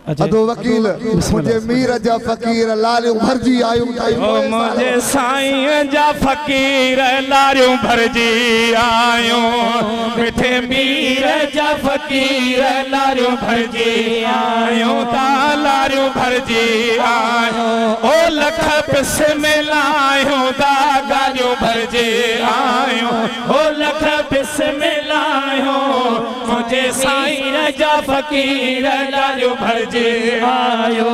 अदो वकील मुझे मीर जा फकीर लारियूं भरजी आयूं मुझे साईं जा फकीर लारियूं भरजी आयूं मिठे मीर जा फकीर लारियूं भरजी आयूं ता लारियूं भरजी आयूं ओ लख बिस्मिल्लाह दा गालियूं भरजी आयूं ओ लख बिस्मिल्लाह मुझे साईं जा फकीर लारियूं भरजी आयो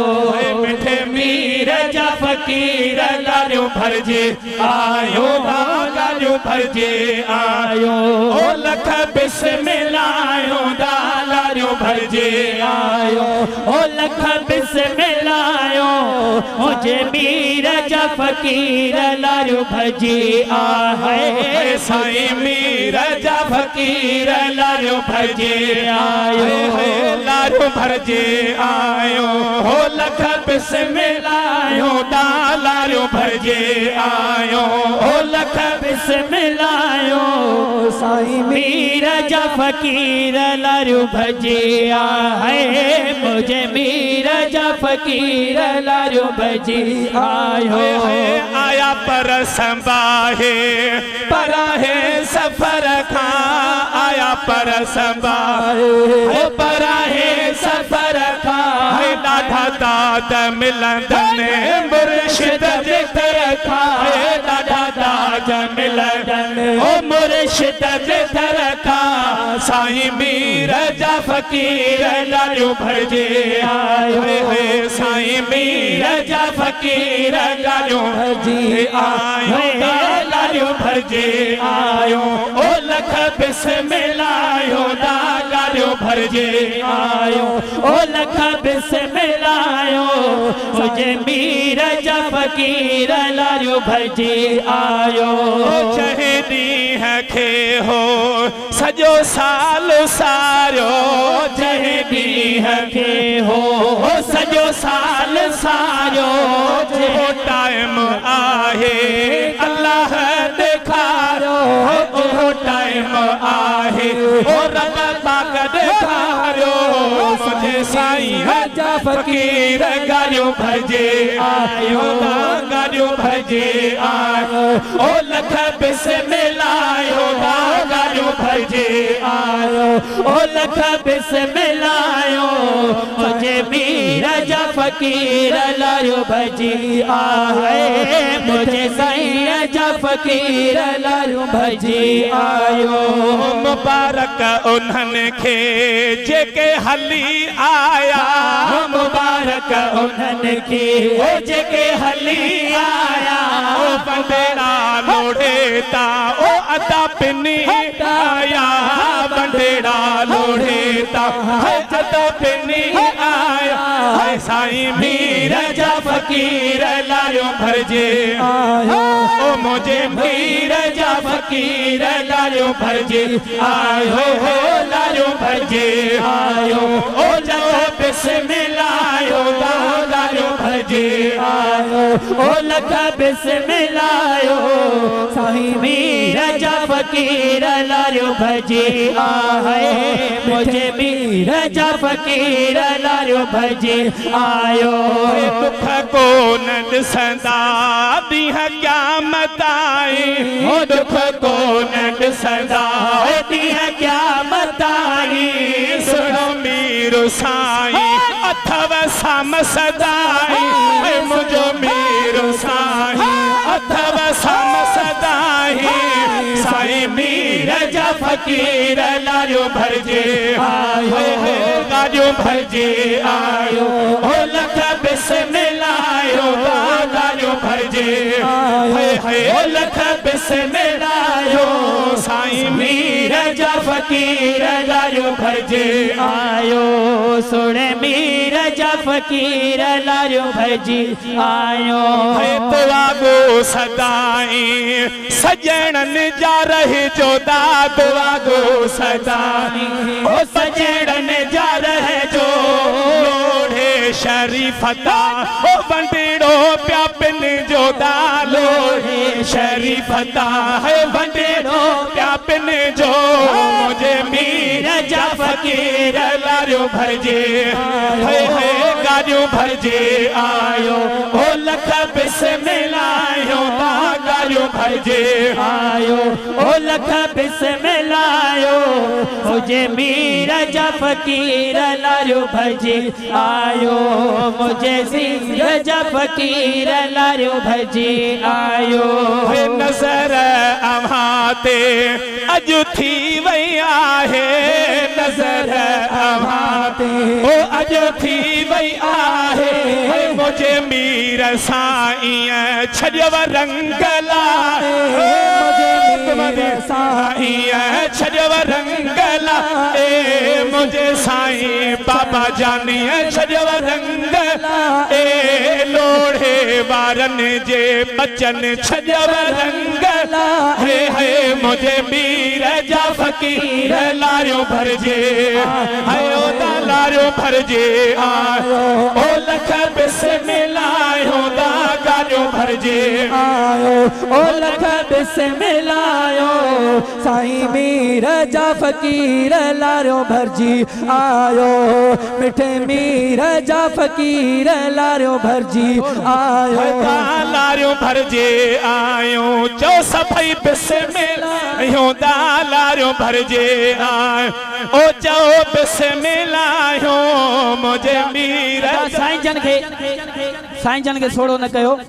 मिठे मीर जा फकीर लारियूं भरजी आयो लारियूं भरजी आयो ओ लख बिस्मिल्लाह दा लारियूं भरजी आयो ओ लख बिस्मिल्लाह मुझे मीर जा फकीर लारियूं भरजी आहे साईं मीर जा फकीर लारियूं भरजी आयो लारियूं भरजी आयो हो लख बिस्मिल्लाह दा लारियूं भरजी आयो हो लख बिस्मिल्लाह साईं मीर जा फकीर लारियूं भरजी आहे मुझे मीर जा फकीर लारियूं भरजी आयो आया पर संभाहे पराहे सफर खां आया पर संभाहे पराहे सफर खां ॾाढा दाद मिलंदने मुर्शिद जिक्र खाए ॾाढा दाद मिलंदने ओ मुर्शिद जिक्र खा साईं मीर जा फकीर लारियूं भरजी आयो साईं मीर जा फकीर लारियूं भरजी आयो लारियूं भरजी आयो ओ लख बिस्मिल्लाह दा लारियूं भरजी आयो ओ लख बिस्मिल्लाह मुझे मीर जा फकीर लारियूं भरजी आयो चहदी है खे हो सजो साल सारो चहदी है खे हो सजो साल सारो जो टाइम आहे अल्लाह देखारो ओ टाइम आहे ओ रब पाक देखारो मुझे साईं जा फकीर गालियूं भरजी आयो गालियूं भरजी आयो ओ लख बिस्मिल्लाह दा गालियूं भरजी आयो ओ लख बिस्मिल्लाह मुझे मीर जा फकीर लारियूं भरजी आए मुझे साईं जा फकीर लारियूं भरजी आयो मुबारक उन्हनि खे जेके हली आया मुबारक उन्हनि खे जेके हली आया ओ बंदेड़ा लोड़े ता ओ अदा पिनी आया बंदेड़ा लोड़े ता अदा पिनी आया साईं मीर जा फकीर लारियूं भरजी आयो ओ मुझे मीर जा फकीर लारियूं भरजी आयो लारियूं भरजी आयो ओ लख बिस्मिल्लाह दा लारियूं भरजी आयो ओ लख बिस्मिल्लाह साईं मीर जा फकीर लारियूं भरजी आहे मुझे मीर जा फकीर लारियूं भरजी आयो दुख को न ॾिसंदा ॾींहं क़यामत आई ओ दुख को न ॾिसंदा ॾींहं क़यामत आई सुनो मीर साईं अथव साम सदाई मुंहिंजो मीर साईं अथव साम सदाई साईं मीर जा फकीर लारियूं भरजी आयो लारियूं भरजी आयो ओ लख बिस्मिल्लाह दा लारियूं भरजी आयो ओ लख बिस्मिल्लाह साईं मीर जा फकीर लारियूं भरजी आयो सुणे मीर जा फकीर लारियूं भरजी आयो दुआ गो सदाई सजणनि जा रहे जो दुआ गो सदाई ओ सजणनि जा रहे जो लोढ़े शरीफता ओ बंदेड़ो प्या पिन जो लोढ़े शरीफता है बंदेड़ो प्या पिन जो मुझे मीर जा फकीर लारियूं भरजी लारियूं भरजे आयो ओ लख बिस्मिल्लाह गारियूं भरजे आयो ओ लख बिस्मिल्लाह मुझे मीर जा फकीर लारियूं भरजे आयो मुझे मीर जा फकीर लारियूं भरजे आयो नज़र अव्हां ते अॼु थी वई आहे नज़र अव्हां ते ओ अॼु थी वई आहे मुझे मीर साईं छॾियव रंग लाइ मुझे साईं छॾियव रंग लाइ मुझे साईं बाबा जानी छॾियव रंग लाइ लोढ़े वारनि जे बचन छॾियव रंग लाइ मुझे मीर जा फकीर लारियूं भरजे आयो दा लारियूं भरजे आयो ओ लख बिस्मिल्लाह दा गारियूं भरजे आयो ओ लख बिस्मिल्लाह साईं मीर जा फकीर लारियूं भरजी आयो मिठे मीर जा फकीर लारियूं भरजी आयो लारियूं भरजे आयो चो सभई बिस्मिल्लाह दा लारियूं भरजे आयो ओ चो बिस्मिल्लाह मुझे मीर साईं जन खे सोड़ो न कयो।